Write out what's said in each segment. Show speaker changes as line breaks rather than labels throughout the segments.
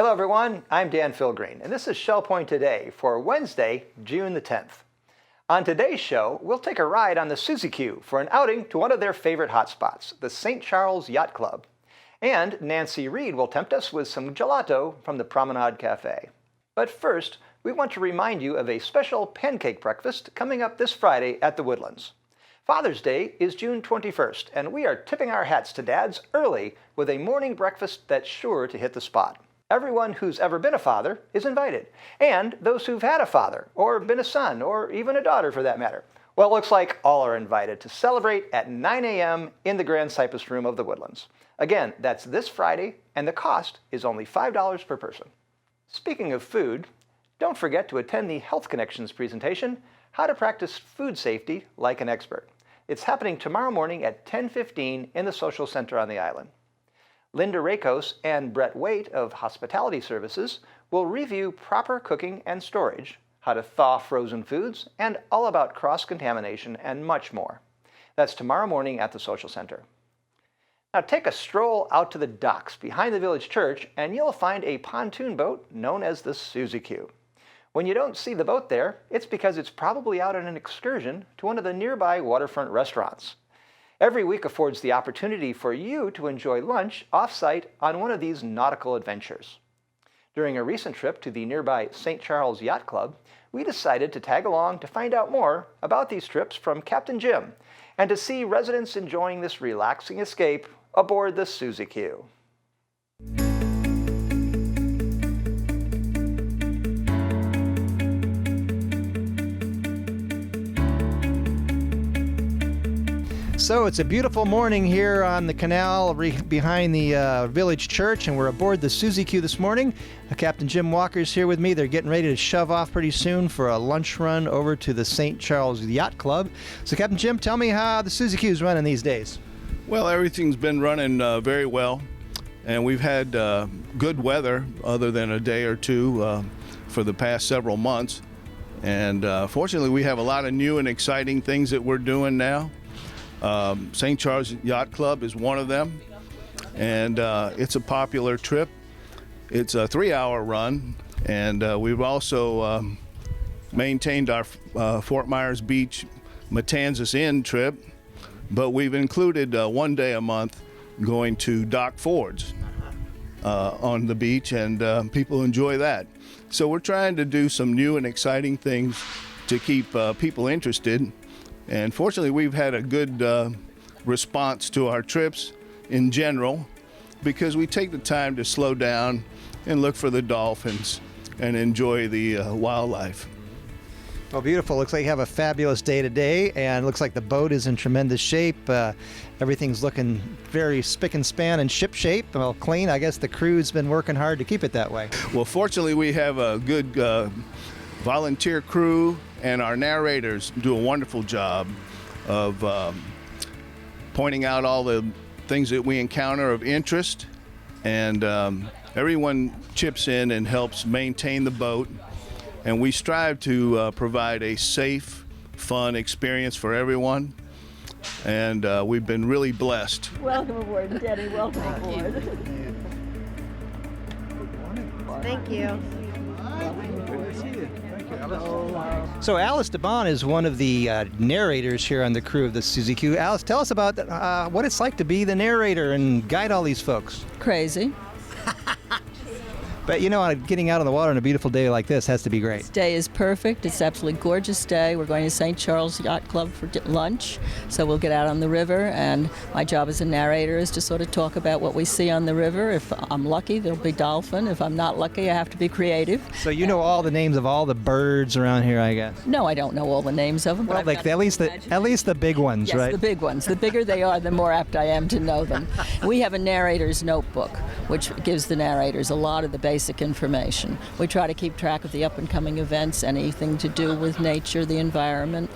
Hello everyone, I'm Dan Philgreen, and this is Shell Point Today for Wednesday, June the 10th. On today's show, we'll take a ride on the Suzie Q for an outing to one of their favorite hotspots, the St. Charles Yacht Club. And Nancy Reed will tempt us with some gelato from the Promenade Cafe. But first, we want to remind you of a special pancake breakfast coming up this Friday at the Woodlands. Father's Day is June 21st, and we are tipping our hats to dads early with a morning breakfast that's sure to hit the spot. Everyone who's ever been a father is invited, and those who've had a father, or been a son, or even a daughter for that matter. Well, it looks like all are invited to celebrate at 9 a.m. in the Grand Cypress Room of the Woodlands. Again, that's this Friday, and the cost is only $5 per person. Speaking of food, don't forget to attend the Health Connections presentation, How to Practice Food Safety Like an Expert. It's happening tomorrow morning at 10:15 in the Social Center on the island. Linda Rakos and Brett Waite of Hospitality Services will review proper cooking and storage, how to thaw frozen foods, and all about cross-contamination and much more. That's tomorrow morning at the Social Center. Now take a stroll out to the docks behind the village church and you'll find a pontoon boat known as the Suzie Q. When you don't see the boat there, it's because it's probably out on an excursion to one of the nearby waterfront restaurants. Every week affords the opportunity for you to enjoy lunch off-site on one of these nautical adventures. During a recent trip to the nearby St. Charles Yacht Club, we decided to tag along to find out more about these trips from Captain Jim and to see residents enjoying this relaxing escape aboard the Suzie Q. So it's a beautiful morning here on the canal behind the village church, and we're aboard the Suzie Q this morning. Captain Jim Walker's here with me. They're getting ready to shove off pretty soon for a lunch run over to the St. Charles Yacht Club. So Captain Jim, tell me how the Suzie Q is running these days.
Well, everything's been running very well, and we've had good weather other than a day or two for the past several months. And fortunately, we have a lot of new and exciting things that we're doing now. St. Charles Yacht Club is one of them, and it's a popular trip. It's a 3-hour run, and we've also maintained our Fort Myers Beach Matanzas Inn trip, but we've included 1 day a month going to Dock Ford's on the beach, and people enjoy that. So we're trying to do some new and exciting things to keep people interested. And fortunately, we've had a good response to our trips in general because we take the time to slow down and look for the dolphins and enjoy the wildlife.
Well, beautiful. Looks like you have a fabulous day today, and looks like the boat is in tremendous shape. Everything's looking very spick and span and ship shape. Well, clean. I guess the crew's been working hard to keep it that way.
Well, fortunately, we have a good volunteer crew, and our narrators do a wonderful job of pointing out all the things that we encounter of interest, and everyone chips in and helps maintain the boat, and we strive to provide a safe, fun experience for everyone, and we've been really blessed.
Welcome aboard, Jenny. Welcome aboard.
Thank you.
So Alice DeBon is one of the narrators here on the crew of the Suzie Q. Alice, tell us about what it's like to be the narrator and guide all these folks.
Crazy.
But you know, getting out on the water on a beautiful day like this has to be great.
This day is perfect. It's absolutely gorgeous day. We're going to St. Charles Yacht Club for lunch, so we'll get out on the river, and my job as a narrator is to sort of talk about what we see on the river. If I'm lucky, there'll be dolphin. If I'm not lucky, I have to be creative.
So you know all the names of all the birds around here, I guess?
No, I don't know all the names of them.
Well,
but
at least the big ones,
yes,
right?
The big ones. The bigger they are, the more apt I am to know them. We have a narrator's notebook, which gives the narrators a lot of the basic information. We try to keep track of the up-and-coming events, anything to do with nature, the environment,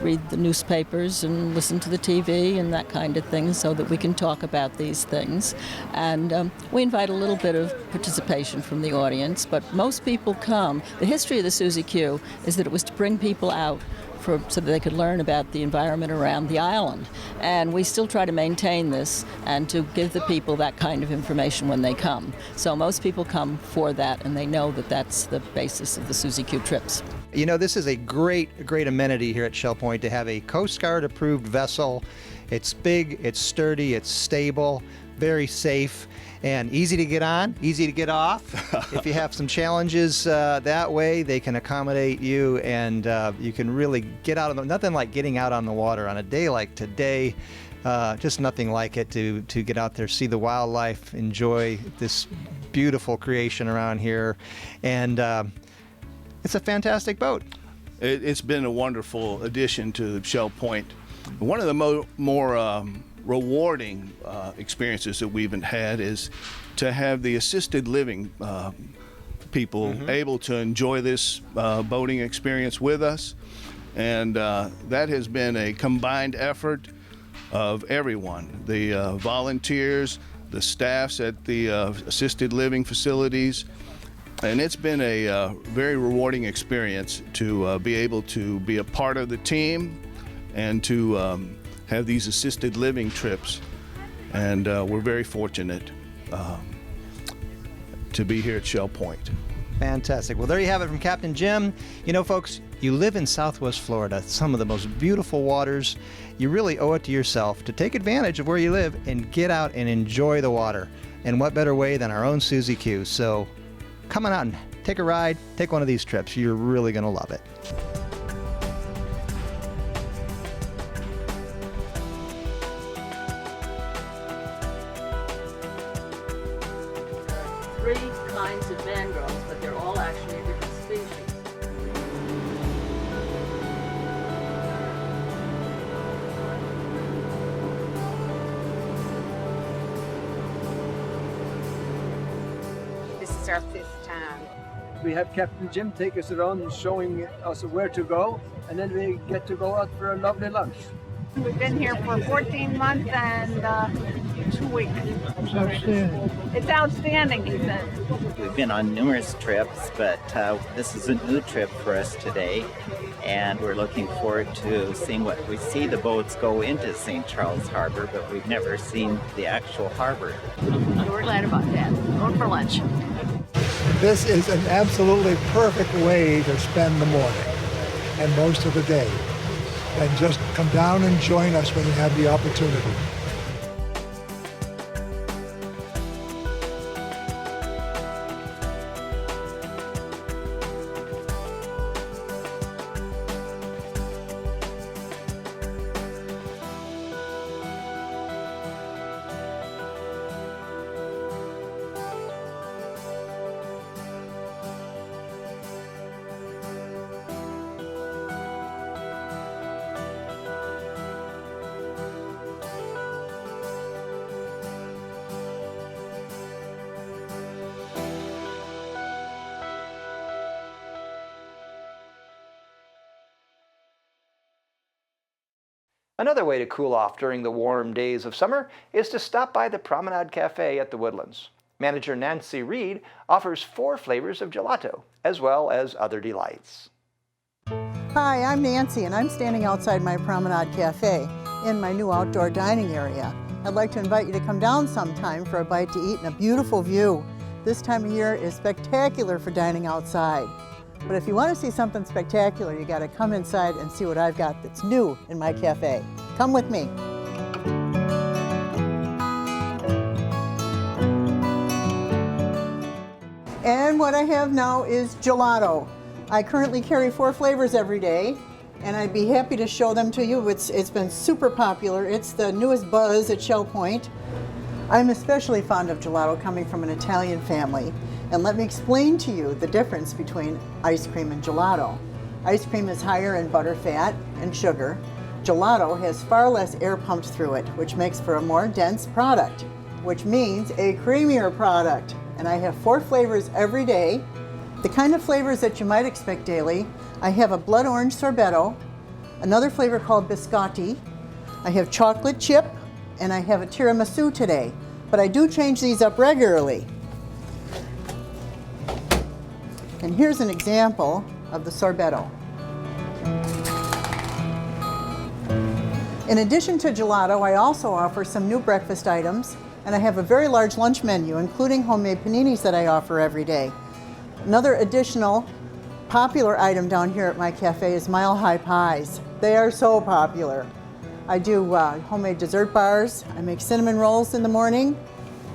read the newspapers and listen to the TV and that kind of thing so that we can talk about these things. And we invite a little bit of participation from the audience, but most people come. The history of the Suzie Q is that it was to bring people out so that they could learn about the environment around the island. And we still try to maintain this and to give the people that kind of information when they come. So most people come for that, and they know that that's the basis of the Suzie Q trips.
You know, this is a great amenity here at Shell Point to have a Coast Guard approved vessel. It's big, it's sturdy, it's stable, very safe, and easy to get on, easy to get off. If you have some challenges that way, they can accommodate you, and you can really get out of nothing like getting out on the water on a day like today. Just nothing like it to get out there, see the wildlife, enjoy this beautiful creation around here, and it's a fantastic boat.
It's been a wonderful addition to Shell Point. One of the more rewarding experiences that we've had is to have the assisted living people able to enjoy this boating experience with us. And that has been a combined effort of everyone, the volunteers, the staffs at the assisted living facilities. And it's been a very rewarding experience to be able to be a part of the team and to have these assisted living trips. And we're very fortunate to be here at Shell Point.
Fantastic. Well, there you have it from Captain Jim. You know, folks, you live in Southwest Florida, some of the most beautiful waters. You really owe it to yourself to take advantage of where you live and get out and enjoy the water. And what better way than our own Suzie Q? So come on out and take a ride, take one of these trips. You're really going to love it.
Three kinds of mangroves, but they're all actually different species.
This is our 5th time.
We have Captain Jim take us around and showing us where to go, and then we get to go out for a lovely lunch.
We've been here for 14 months and 2 weeks. It's outstanding, he says.
We've been on numerous trips, but this is a new trip for us today, and we're looking forward to seeing what we see. The boats go into St. Charles Harbor, but we've never seen the actual harbor.
We're glad about that. Going for lunch.
This is an absolutely perfect way to spend the morning and most of the day. And just come down and join us when you have the opportunity.
Another way to cool off during the warm days of summer is to stop by the Promenade Cafe at the Woodlands. Manager Nancy Reed offers 4 flavors of gelato, as well as other delights.
Hi, I'm Nancy, and I'm standing outside my Promenade Cafe in my new outdoor dining area. I'd like to invite you to come down sometime for a bite to eat and a beautiful view. This time of year is spectacular for dining outside. But if you want to see something spectacular, you got to come inside and see what I've got that's new in my cafe. Come with me. And what I have now is gelato. I currently carry 4 flavors every day, and I'd be happy to show them to you. It's been super popular. It's the newest buzz at Shell Point. I'm especially fond of gelato, coming from an Italian family. And let me explain to you the difference between ice cream and gelato. Ice cream is higher in butter, fat, and sugar. Gelato has far less air pumped through it, which makes for a more dense product, which means a creamier product. And I have 4 flavors every day. The kind of flavors that you might expect daily. I have a blood orange sorbetto, another flavor called biscotti. I have chocolate chip, and I have a tiramisu today. But I do change these up regularly. And here's an example of the sorbetto. In addition to gelato, I also offer some new breakfast items, and I have a very large lunch menu, including homemade paninis that I offer every day. Another additional popular item down here at my cafe is Mile High Pies. They are so popular. I do homemade dessert bars, I make cinnamon rolls in the morning,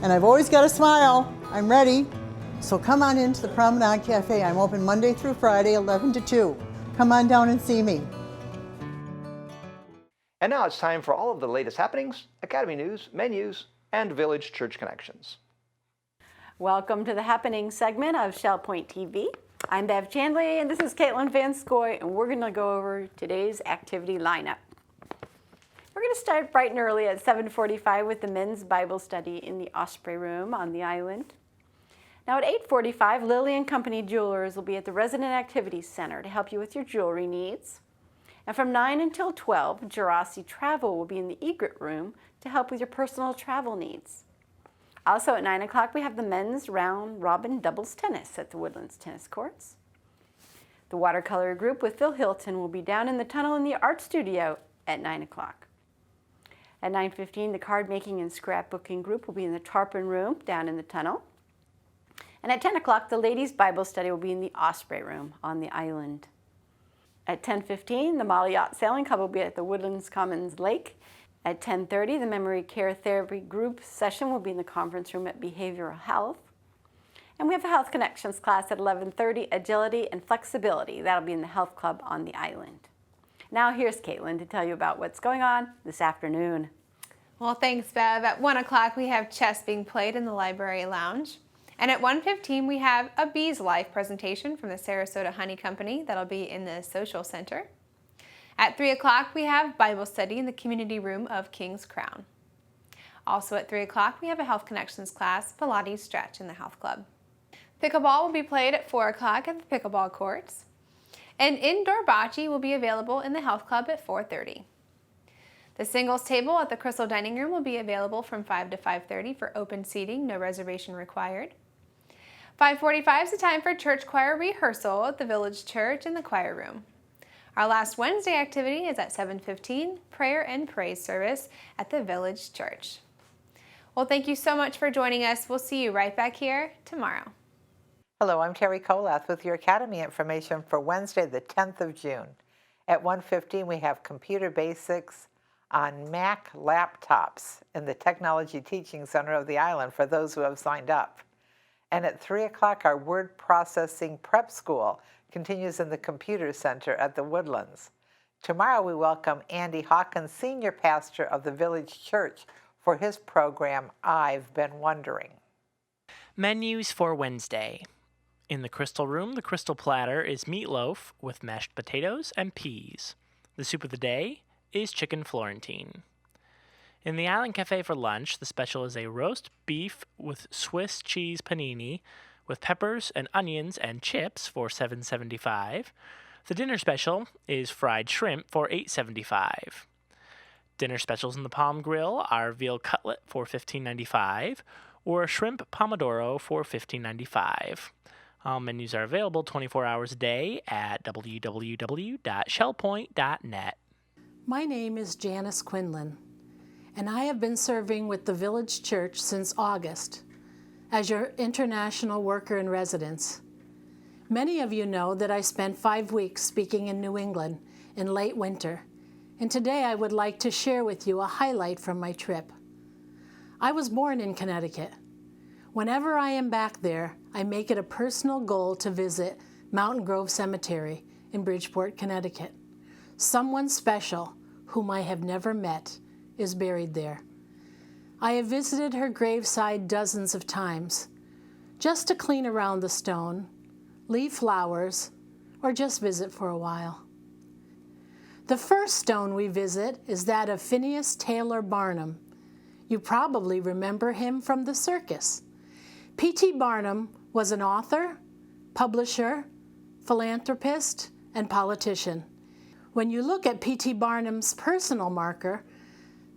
and I've always got a smile. I'm ready. So come on into the Promenade Cafe. I'm open Monday through Friday, 11 to 2. Come on down and see me.
And now it's time for all of the latest happenings, Academy news, menus, and Village Church connections.
Welcome to the happening segment of Shell Point TV. I'm Bev Chandley, and this is Caitlin Van Scoy, and we're going to go over today's activity lineup. We're going to start bright and early at 7:45 with the men's Bible study in the Osprey Room on the island. Now at 8:45, Lilly & Company Jewelers will be at the Resident Activities Center to help you with your jewelry needs. And from 9 until 12, Jurassic Travel will be in the Egret Room to help with your personal travel needs. Also at 9 o'clock, we have the men's round robin doubles tennis at the Woodlands tennis courts. The watercolor group with Phil Hilton will be down in the tunnel in the art studio at 9 o'clock. At 9:15, the card making and scrapbooking group will be in the Tarpon Room down in the tunnel. And at 10 o'clock, the ladies' Bible study will be in the Osprey Room on the island. At 10:15, the Model Yacht Sailing Club will be at the Woodlands Commons Lake. At 10:30, the Memory Care Therapy Group session will be in the conference room at Behavioral Health. And we have a Health Connections class at 11:30, Agility and Flexibility. That'll be in the Health Club on the island. Now here's Caitlin to tell you about what's going on this afternoon.
Well, thanks, Bev. At 1 o'clock, we have chess being played in the Library Lounge. And at 1:15, we have a Bees Life presentation from the Sarasota Honey Company. That'll be in the Social Center. At 3 o'clock, we have Bible study in the community room of King's Crown. Also at 3 o'clock, we have a Health Connections class, Pilates Stretch in the Health Club. Pickleball will be played at 4 o'clock at the pickleball courts. And indoor bocce will be available in the Health Club at 4:30. The singles table at the Crystal Dining Room will be available from 5 to 5:30 for open seating, no reservation required. 5:45 is the time for church choir rehearsal at the Village Church in the choir room. Our last Wednesday activity is at 7:15, prayer and praise service at the Village Church. Well, thank you so much for joining us. We'll see you right back here tomorrow.
Hello, I'm Terry Kolath with your Academy information for Wednesday, the 10th of June. At 1:15, we have Computer Basics on Mac laptops in the Technology Teaching Center of the island for those who have signed up. And at 3 o'clock, our Word Processing Prep School continues in the Computer Center at the Woodlands. Tomorrow, we welcome Andy Hawkins, Senior Pastor of the Village Church, for his program, I've Been Wondering.
Menus for Wednesday. In the Crystal Room, the Crystal Platter is meatloaf with mashed potatoes and peas. The soup of the day is chicken Florentine. In the Island Cafe for lunch, the special is a roast beef with Swiss cheese panini with peppers and onions and chips for $7.75. The dinner special is fried shrimp for $8.75. Dinner specials in the Palm Grill are veal cutlet for $15.95 or a shrimp pomodoro for $15.95. All menus are available 24 hours a day at www.shellpoint.net.
My name is Janice Quinlan, and I have been serving with the Village Church since August as your international worker in residence. Many of you know that I spent 5 weeks speaking in New England in late winter, and today I would like to share with you a highlight from my trip. I was born in Connecticut. Whenever I am back there, I make it a personal goal to visit Mountain Grove Cemetery in Bridgeport, Connecticut. Someone special, whom I have never met, is buried there. I have visited her graveside dozens of times, just to clean around the stone, leave flowers, or just visit for a while. The first stone we visit is that of Phineas Taylor Barnum. You probably remember him from the circus. P.T. Barnum was an author, publisher, philanthropist, and politician. When you look at P.T. Barnum's personal marker,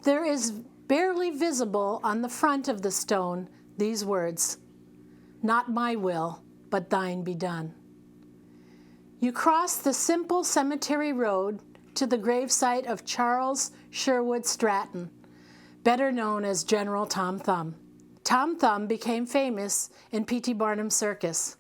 there is barely visible on the front of the stone these words, "Not my will, but thine be done." You cross the simple cemetery road to the gravesite of Charles Sherwood Stratton, better known as General Tom Thumb. Tom Thumb became famous in P.T. Barnum's circus.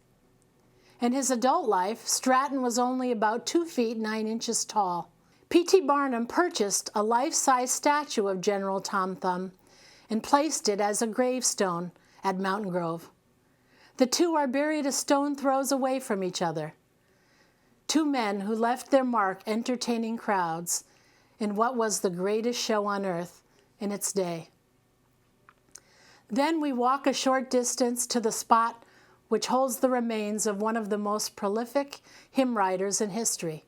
In his adult life, Stratton was only about 2 feet 9 inches tall. P.T. Barnum purchased a life-size statue of General Tom Thumb and placed it as a gravestone at Mountain Grove. The two are buried a stone throws away from each other. Two men who left their mark entertaining crowds in what was the greatest show on earth in its day. Then we walk a short distance to the spot which holds the remains of one of the most prolific hymn writers in history,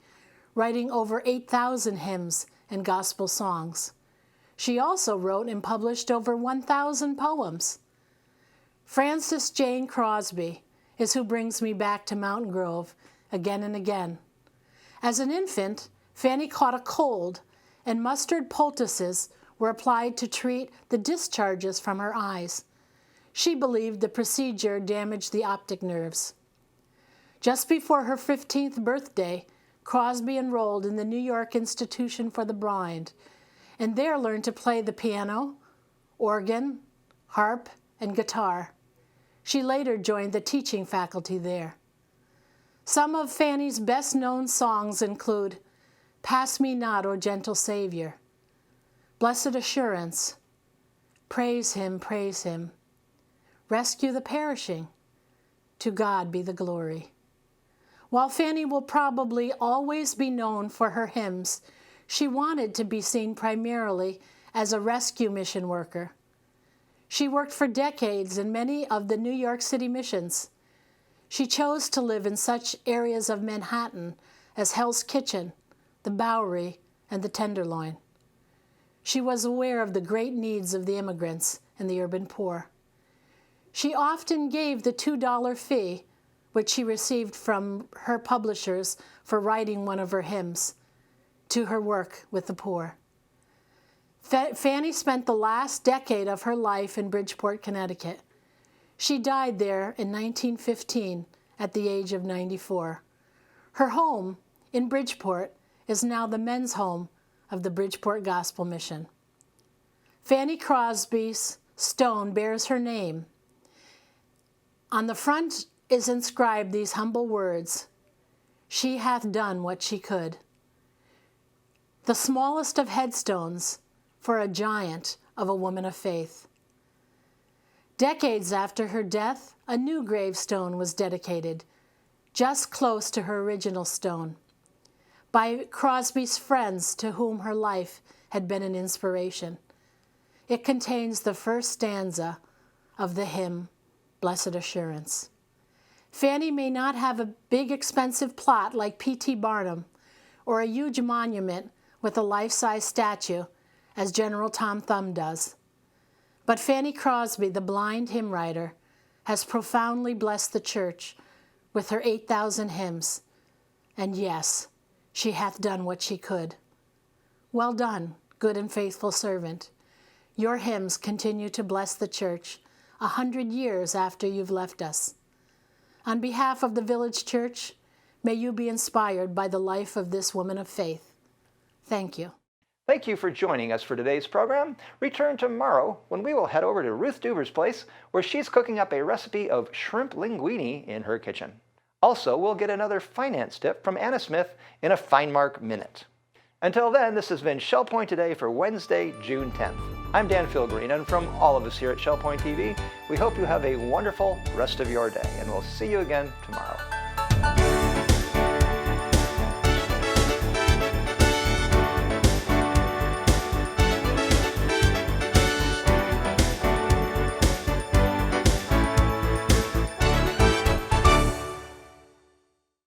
writing over 8,000 hymns and gospel songs. She also wrote and published over 1,000 poems. Frances Jane Crosby is who brings me back to Mountain Grove again and again. As an infant, Fanny caught a cold, and mustard poultices were applied to treat the discharges from her eyes. She believed the procedure damaged the optic nerves. Just before her 15th birthday, Crosby enrolled in the New York Institution for the Blind, and there learned to play the piano, organ, harp, and guitar. She later joined the teaching faculty there. Some of Fanny's best-known songs include Pass Me Not, O Gentle Savior, Blessed Assurance, Praise Him, Rescue the Perishing, To God Be the Glory. While Fanny will probably always be known for her hymns, she wanted to be seen primarily as a rescue mission worker. She worked for decades in many of the New York City missions. She chose to live in such areas of Manhattan as Hell's Kitchen, the Bowery, and the Tenderloin. She was aware of the great needs of the immigrants and the urban poor. She often gave the $2 fee, which she received from her publishers for writing one of her hymns, to her work with the poor. Fanny spent the last decade of her life in Bridgeport, Connecticut. She died there in 1915 at the age of 94. Her home in Bridgeport is now the men's home of the Bridgeport Gospel Mission. Fanny Crosby's stone bears her name. On the front is inscribed these humble words, "She hath done what she could." The smallest of headstones for a giant of a woman of faith. Decades after her death, a new gravestone was dedicated, just close to her original stone, by Crosby's friends to whom her life had been an inspiration. It contains the first stanza of the hymn, Blessed Assurance. Fanny may not have a big, expensive plot like P.T. Barnum or a huge monument with a life-size statue as General Tom Thumb does. But Fanny Crosby, the blind hymn writer, has profoundly blessed the church with her 8,000 hymns. And yes, she hath done what she could. Well done, good and faithful servant. Your hymns continue to bless the church 100 years after you've left us. On behalf of the Village Church, may you be inspired by the life of this woman of faith. Thank you.
Thank you for joining us for today's program. Return tomorrow when we will head over to Ruth Duber's place, where she's cooking up a recipe of shrimp linguine in her kitchen. Also, we'll get another finance tip from Anna Smith in a FineMark Minute. Until then, this has been Shell Point Today for Wednesday, June 10th. I'm Dan Philgreen, and from all of us here at Shell Point TV, we hope you have a wonderful rest of your day, and we'll see you again tomorrow.